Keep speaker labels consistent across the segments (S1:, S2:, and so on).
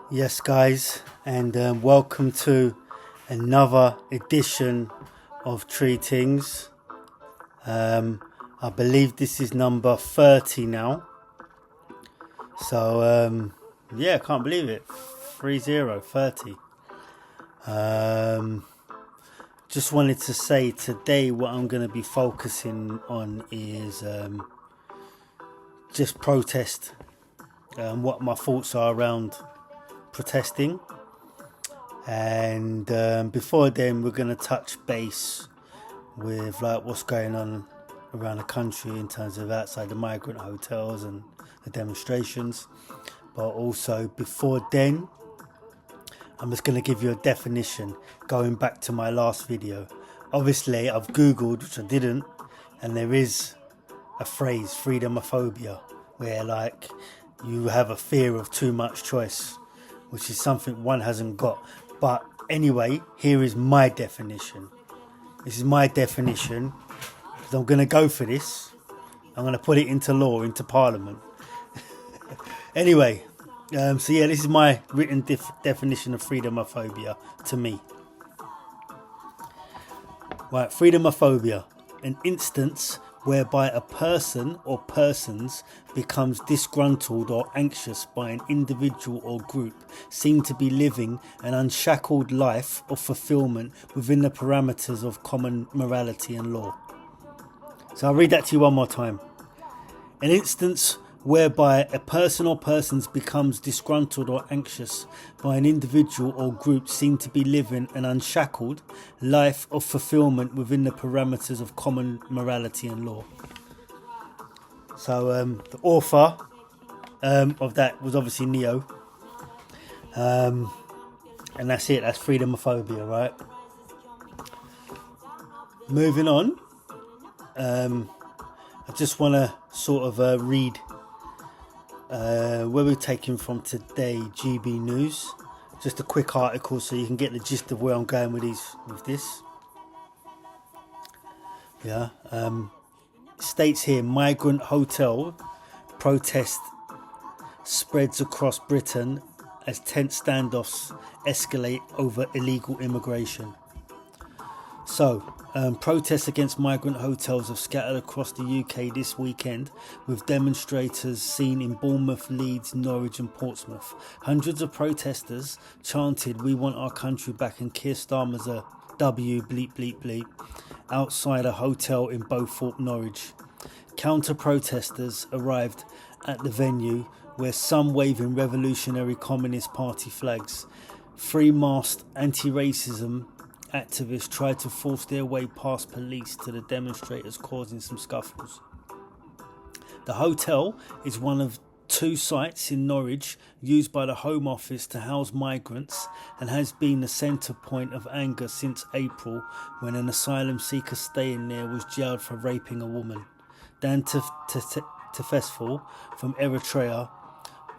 S1: Yes, guys, and welcome to another edition of Treatings. I believe this is number 30 now. So, yeah, I can't believe it. 30. Just wanted to say today what I'm going to be focusing on is just protest. What my thoughts are around protesting. And before then, we're going to touch base with like what's going on around the country in terms of outside the migrant hotels and the demonstrations. But also before then, I'm just going to give you a definition going back to my last video. Obviously, I've Googled, which I didn't, and there is a phrase, freedomophobia, where like you have a fear of too much choice, which is something one hasn't got. But anyway, here is my definition. This is my definition. I'm going to go for this. I'm going to put it into law, into Parliament. Anyway, so yeah, this is my written definition of freedomophobia to me. Right, freedomophobia, an instance whereby a person or persons becomes disgruntled or anxious by an individual or group seen to be living an unshackled life of fulfilment within the parameters of common morality and law. So I'll read that to you one more time. An instance whereby a person or persons becomes disgruntled or anxious by an individual or group seen to be living an unshackled life of fulfilment within the parameters of common morality and law. So the author of that was obviously Neo, and that's it. That's freedomophobia, right? Moving on, I just want to sort of read where we're taking from today, GB News. Just a quick article so you can get the gist of where I'm going with this. Yeah. States here, migrant hotel protest spreads across Britain as tense standoffs escalate over illegal immigration. So, protests against migrant hotels have scattered across the UK this weekend, with demonstrators seen in Bournemouth, Leeds, Norwich and Portsmouth. Hundreds of protesters chanted, "We want our country back," and Keir Starmer's a W bleep bleep bleep outside a hotel in Beaufort, Norwich. Counter-protesters arrived at the venue, where some waving Revolutionary Communist Party flags. Three-masked anti-racism activists tried to force their way past police to the demonstrators, causing some scuffles. The hotel is one of two sites in Norwich used by the Home Office to house migrants and has been the centre point of anger since April, when an asylum seeker staying there was jailed for raping a woman. Dan Tefesful from Eritrea,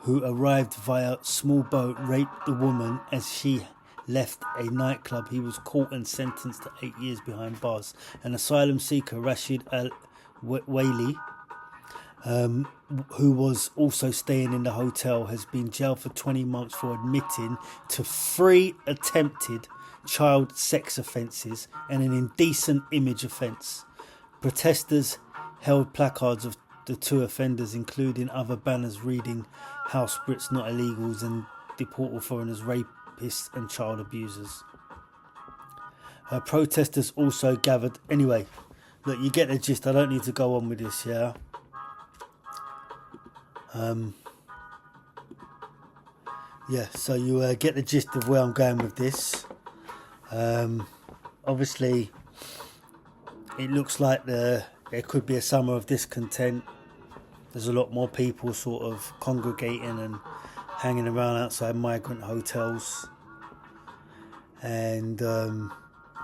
S1: who arrived via small boat, raped the woman as she left a nightclub. He was caught and sentenced to 8 years behind bars. An asylum seeker, Rashid Al-Wali, who was also staying in the hotel, has been jailed for 20 months for admitting to 3 attempted child sex offences and an indecent image offence. Protesters held placards of the two offenders, including other banners reading "House Brits not illegals" and "Deport all foreigners, rapists and child abusers." Protesters also gathered. Anyway, look, you get the gist. I don't need to go on with this, yeah. So you get the gist of where I'm going with this. Obviously, it looks like there could be a summer of discontent. There's a lot more people sort of congregating and hanging around outside migrant hotels. And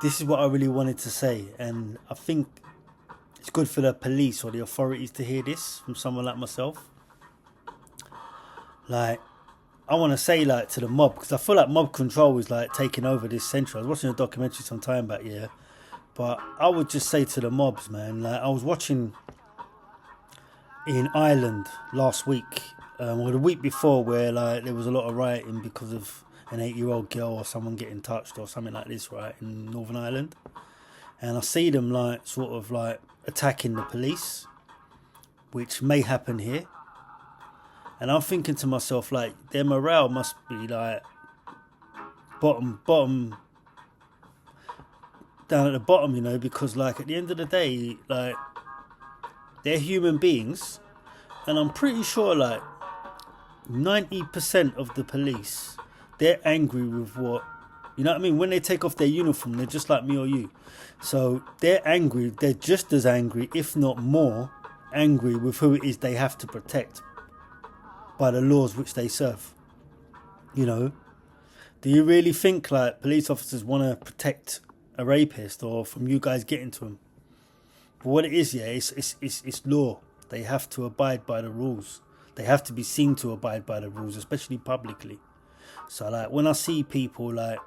S1: this is what I really wanted to say. And I think it's good for the police or the authorities to hear this from someone like myself. Like, I want to say like to the mob, because I feel like mob control is like taking over this century. I was watching a documentary some time back, yeah. But I would just say to the mobs, man, like I was watching in Ireland last week, or the week before, where like there was a lot of rioting because of an 8-year-old girl or someone getting touched or something like this, right, in Northern Ireland. And I see them like sort of like attacking the police, which may happen here. And I'm thinking to myself, like, their morale must be like bottom down at the bottom, you know, because like at the end of the day, like, they're human beings, and I'm pretty sure like 90% of the police, they're angry with what, you know what I mean? When they take off their uniform, they're just like me or you. So they're angry, they're just as angry, if not more angry, with who it is they have to protect by the laws which they serve. You know? Do you really think like police officers want to protect a rapist or from you guys getting to him? But what it is, yeah, it's law. They have to abide by the rules. They have to be seen to abide by the rules, especially publicly. So like when I see people like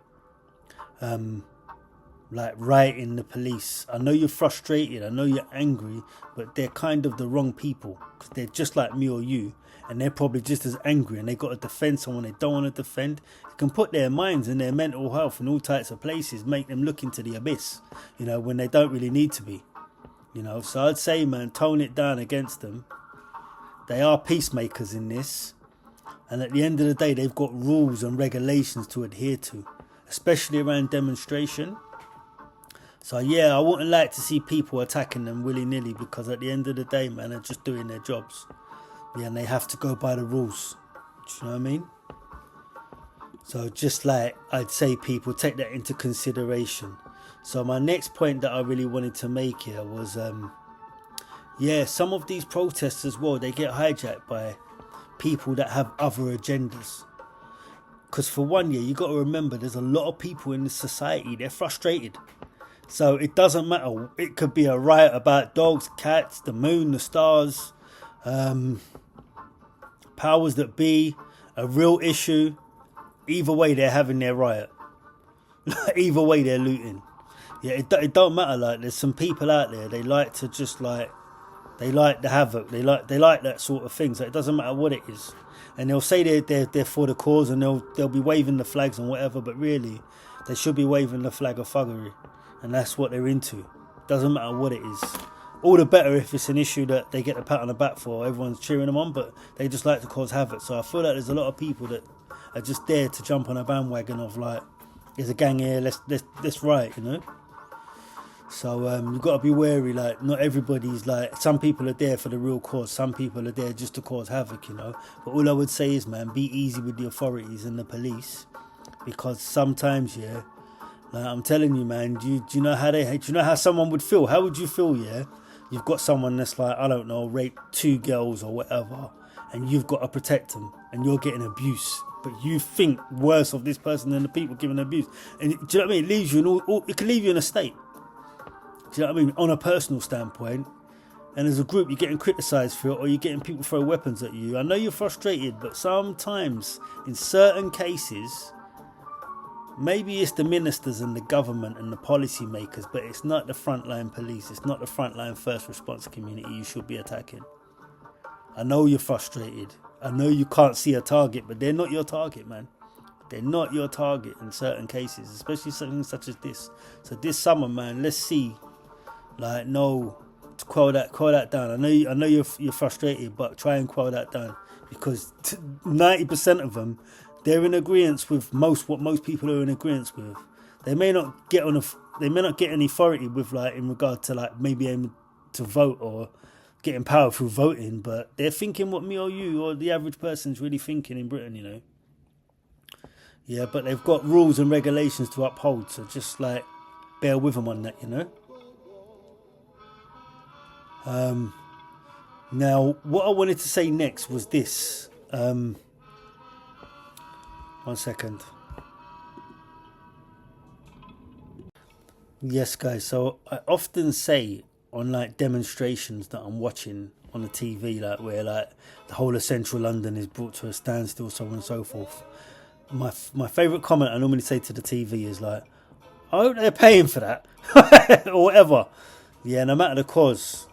S1: rioting the police, I know you're frustrated, I know you're angry, but they're kind of the wrong people, because they're just like me or you, and they're probably just as angry, and they got to defend someone they don't want to defend. It can put their minds and their mental health in all types of places, make them look into the abyss, you know, when they don't really need to be, you know. So I'd say, man, tone it down against them. They are peacemakers in this, and at the end of the day, they've got rules and regulations to adhere to, especially around demonstration. So yeah, I wouldn't like to see people attacking them willy-nilly, because at the end of the day, man, they're just doing their jobs. Yeah, and they have to go by the rules. Do you know what I mean? So just like I'd say, people take that into consideration. So my next point that I really wanted to make here was, yeah, some of these protests as well, they get hijacked by people that have other agendas. Because for one, yeah, you got to remember, there's a lot of people in this society, they're frustrated. So it doesn't matter. It could be a riot about dogs, cats, the moon, the stars, powers that be, a real issue. Either way, they're having their riot. Either way, they're looting. Yeah, it don't matter. Like, there's some people out there, they like to just like, they like the havoc. They like that sort of thing. So it doesn't matter what it is. And they'll say they're for the cause, and they'll be waving the flags and whatever. But really, they should be waving the flag of thuggery, and that's what they're into. Doesn't matter what it is. All the better if it's an issue that they get a pat on the back for. Everyone's cheering them on, but they just like to cause havoc. So I feel like there's a lot of people that are just there to jump on a bandwagon of like, there's a gang here, let's riot, you know. So you've got to be wary. Like, not everybody's like, some people are there for the real cause, some people are there just to cause havoc, you know. But all I would say is, man, be easy with the authorities and the police, because sometimes, yeah, like I'm telling you, man, do you know how someone would feel? How would you feel, yeah? You've got someone that's like, I don't know, raped 2 girls or whatever, and you've got to protect them, and you're getting abuse, but you think worse of this person than the people giving abuse. And do you know what I mean? It leaves you it can leave you in a state. Do you know what I mean? On a personal standpoint, and as a group, you're getting criticised for it, or you're getting people throw weapons at you. I know you're frustrated, but sometimes, in certain cases, maybe it's the ministers and the government and the policy makers, but it's not the frontline police. It's not the frontline first response community you should be attacking. I know you're frustrated. I know you can't see a target, but they're not your target, man. They're not your target in certain cases, especially something such as this. So this summer, man, let's see. Like, no, to quell that down. I know you're frustrated, but try and quell that down, because 90% of them, they're in agreement with what most people are in agreement with. They may not get any authority with, like, in regard to like maybe aiming to vote or getting power through voting, but they're thinking what me or you or the average person's really thinking in Britain, you know. Yeah, but they've got rules and regulations to uphold, so just like bear with them on that, you know. Now, what I wanted to say next was this. 1 second. Yes, guys. So I often say on like demonstrations that I'm watching on the TV, like where like the whole of central London is brought to a standstill, so on and so forth. My favourite comment I normally say to the TV is like, I hope they're paying for that or whatever. Yeah, no matter the cause.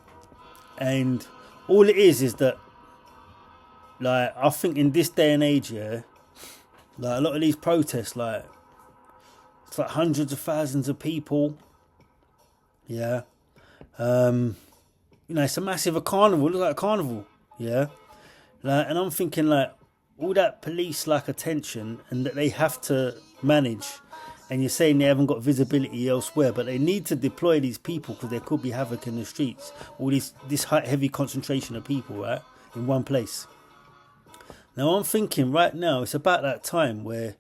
S1: And all it is that like, I think in this day and age, yeah, like a lot of these protests, like, it's like hundreds of thousands of people. Yeah. You know, it's a massive carnival. It looks like a carnival. Yeah. Like, and I'm thinking, like, all that police like attention and that they have to manage, and you're saying they haven't got visibility elsewhere, but they need to deploy these people because there could be havoc in the streets. All this heavy concentration of people, right, in one place. Now I'm thinking right now it's about that time where,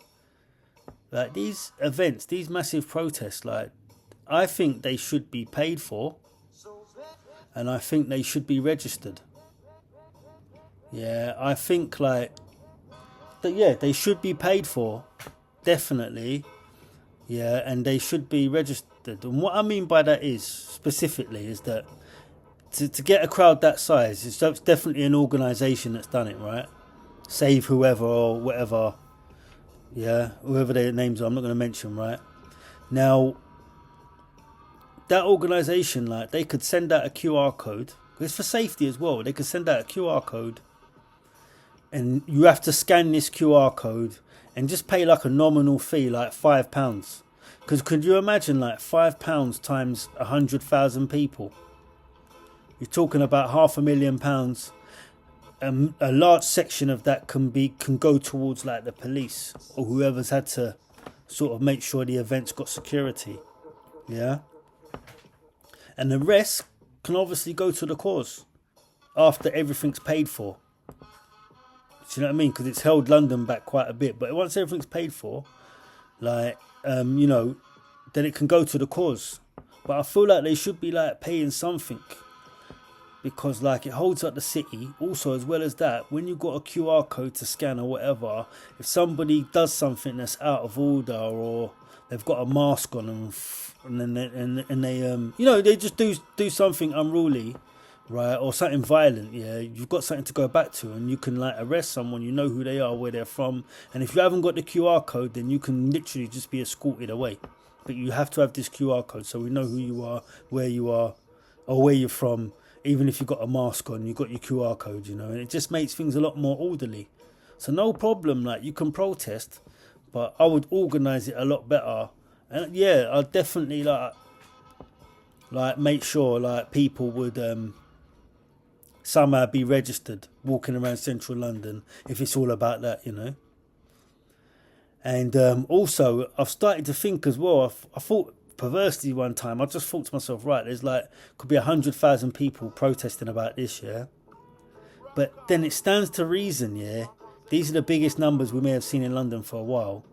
S1: like, these events, these massive protests, like, I think they should be paid for, and I think they should be registered. Yeah, I think, like, that, yeah, they should be paid for, definitely. Yeah, and they should be registered. And what I mean by that is, specifically, is that to get a crowd that size, it's definitely an organisation that's done it, right? Save whoever or whatever. Yeah, whoever their names are, I'm not going to mention, right? Now, that organisation, like, they could send out a QR code. It's for safety as well. They could send out a QR code, and you have to scan this QR code and just pay like a nominal fee, like £5. Because could you imagine, like, £5 times 100,000 people? You're talking about £500,000. A large section of that can go towards, like, the police or whoever's had to sort of make sure the event's got security. Yeah. And the rest can obviously go to the cause after everything's paid for. Do you know what I mean? Because it's held London back quite a bit. But once everything's paid for, like, you know, then it can go to the cause. But I feel like they should be, like, paying something. Because, like, it holds up the city. Also, as well as that, when you've got a QR code to scan or whatever, if somebody does something that's out of order, or they've got a mask on and they you know, they just do something unruly, right, or something violent, yeah, you've got something to go back to, and you can, like, arrest someone. You know who they are, where they're from, and if you haven't got the QR code, then you can literally just be escorted away. But you have to have this QR code so we know who you are, or where you're from. Even if you've got a mask on, you've got your QR code, you know, and it just makes things a lot more orderly. So no problem, like, you can protest, but I would organise it a lot better. And yeah, I'd definitely like make sure, like, people would somehow be registered walking around central London if it's all about that, you know. And also, I've started to think as well, I thought perversely one time, I just thought to myself, right, there's like, could be 100,000 people protesting about this, yeah. But then it stands to reason, yeah, these are the biggest numbers we may have seen in London for a while.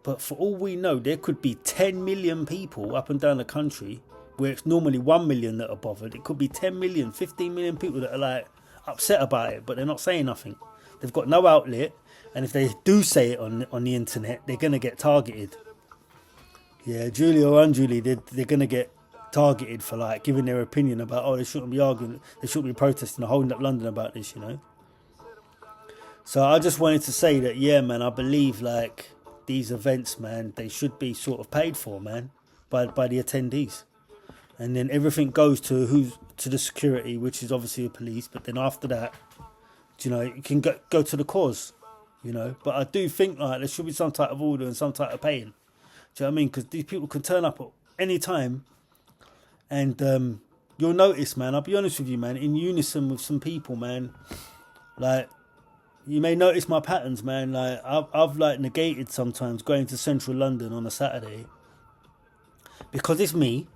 S1: But for all we know, there could be 10 million people up and down the country, where it's normally 1 million that are bothered. It could be 10 million, 15 million people that are, like, upset about it, but they're not saying nothing. They've got no outlet, and if they do say it on the internet, they're going to get targeted. Yeah, Julie or unduly, they're going to get targeted for, like, giving their opinion about, oh, they shouldn't be arguing, they shouldn't be protesting or holding up London about this, you know. So I just wanted to say that, yeah, man, I believe, like, these events, man, they should be sort of paid for, man, by the attendees. And then everything goes to the security, which is obviously the police. But then after that, you know, you can go to the cause, you know. But I do think, like, there should be some type of order and some type of paying. Do you know what I mean? Because these people can turn up at any time, and you'll notice, man, I'll be honest with you, man, in unison with some people, man, like, you may notice my patterns, man. Like, I've like negated sometimes going to central London on a Saturday because it's me,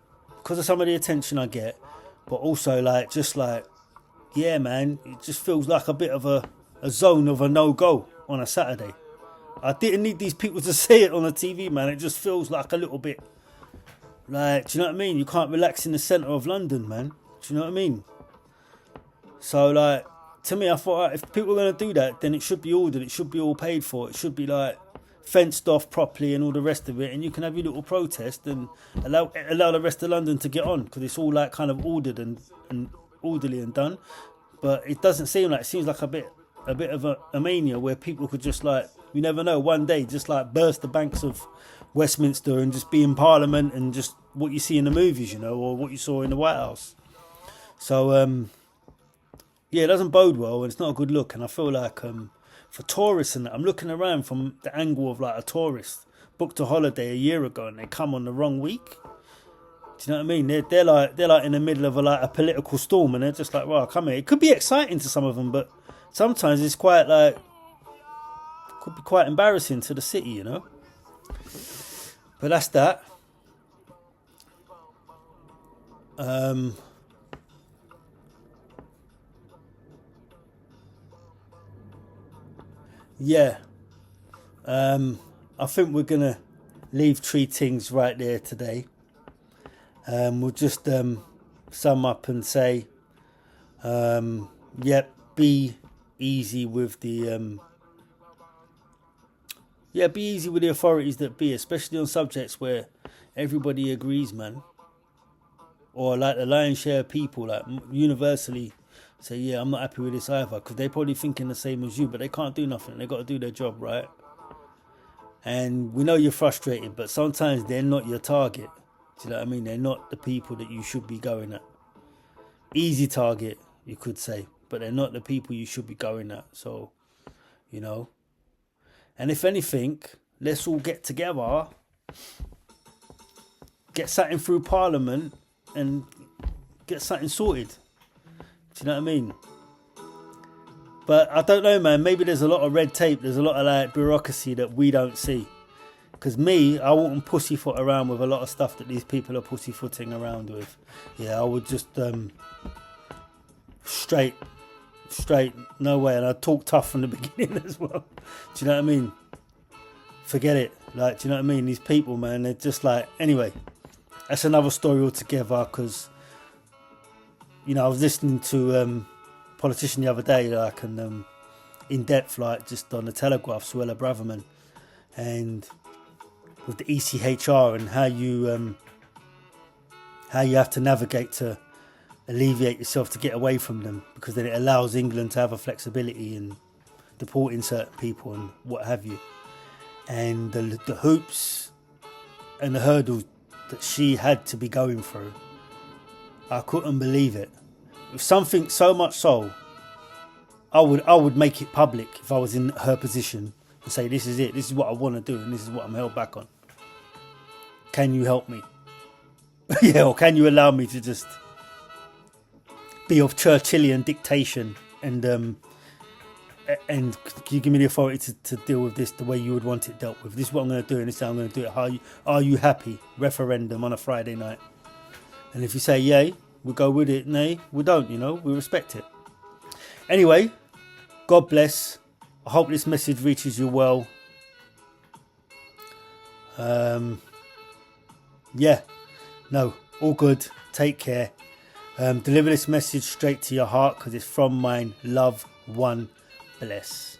S1: because of some of the attention I get, but also, like, just like, yeah, man, it just feels like a bit of a zone of a no-go on a Saturday. I didn't need these people to say it on the TV, man. It just feels like a little bit, like, do you know what I mean? You can't relax in the centre of London, man. Do you know what I mean? So, like, to me, I thought, if people are going to do that, then it should be ordered. It should be all paid for. It should be, like, fenced off properly and all the rest of it. And you can have your little protest and allow the rest of London to get on, because it's all, like, kind of ordered and orderly and done. But it doesn't seem like, it seems like a bit of a mania where people could just, like, you never know, one day just, like, burst the banks of Westminster and just be in Parliament and just what you see in the movies, you know, or what you saw in the White House. So, yeah, it doesn't bode well, and it's not a good look. And I feel like for tourists and that, I'm looking around from the angle of like a tourist booked a holiday a year ago and they come on the wrong week. Do you know what I mean? They're like in the middle of a political storm, and they're just like, well, come here. It could be exciting to some of them, but sometimes it's quite like, could be quite embarrassing to the city, you know. But that's that. Yeah. I think we're gonna leave three things right there today. We'll just sum up and say, be easy with the be easy with the authorities that be, especially on subjects where everybody agrees, man. Or like the lion's share of people, like universally say, yeah, I'm not happy with this either, because they're probably thinking the same as you, but they can't do nothing. They got to do their job, right? And we know you're frustrated, but sometimes they're not your target. Do you know what I mean? They're not the people that you should be going at. Easy target, you could say, but they're not the people you should be going at. So, you know. And if anything, let's all get together, get something through Parliament, and get something sorted. Do you know what I mean? But I don't know, man. Maybe there's a lot of red tape. There's a lot of like bureaucracy that we don't see. Because me, I wouldn't pussyfoot around with a lot of stuff that these people are pussyfooting around with. Yeah, I would just straight, no way. And I'd talk tough from the beginning as well. Do you know what I mean? Forget it. Like, do you know what I mean? These people, man, they're just like... Anyway, that's another story altogether, because, you know, I was listening to politician the other day, like, and in depth, like, just on the Telegraph, Suella Braverman, and with the ECHR and how you have to navigate to alleviate yourself to get away from them, because then it allows England to have a flexibility in deporting certain people and what have you, and the hoops and the hurdles that she had to be going through. I couldn't believe it. Something so much so, I would make it public if I was in her position and say, this is it, this is what I want to do, and this is what I'm held back on. Can you help me? Yeah, or can you allow me to just be of Churchillian dictation, and can you give me the authority to deal with this the way you would want it dealt with? This is what I'm going to do, and this is how I'm going to do it. Are you happy? Referendum on a Friday night. And if you say yay, we go with it. Nay, we don't, you know, we respect it. Anyway, God bless. I hope this message reaches you well. All good. Take care. Deliver this message straight to your heart, because it's from mine. Love, one, bless.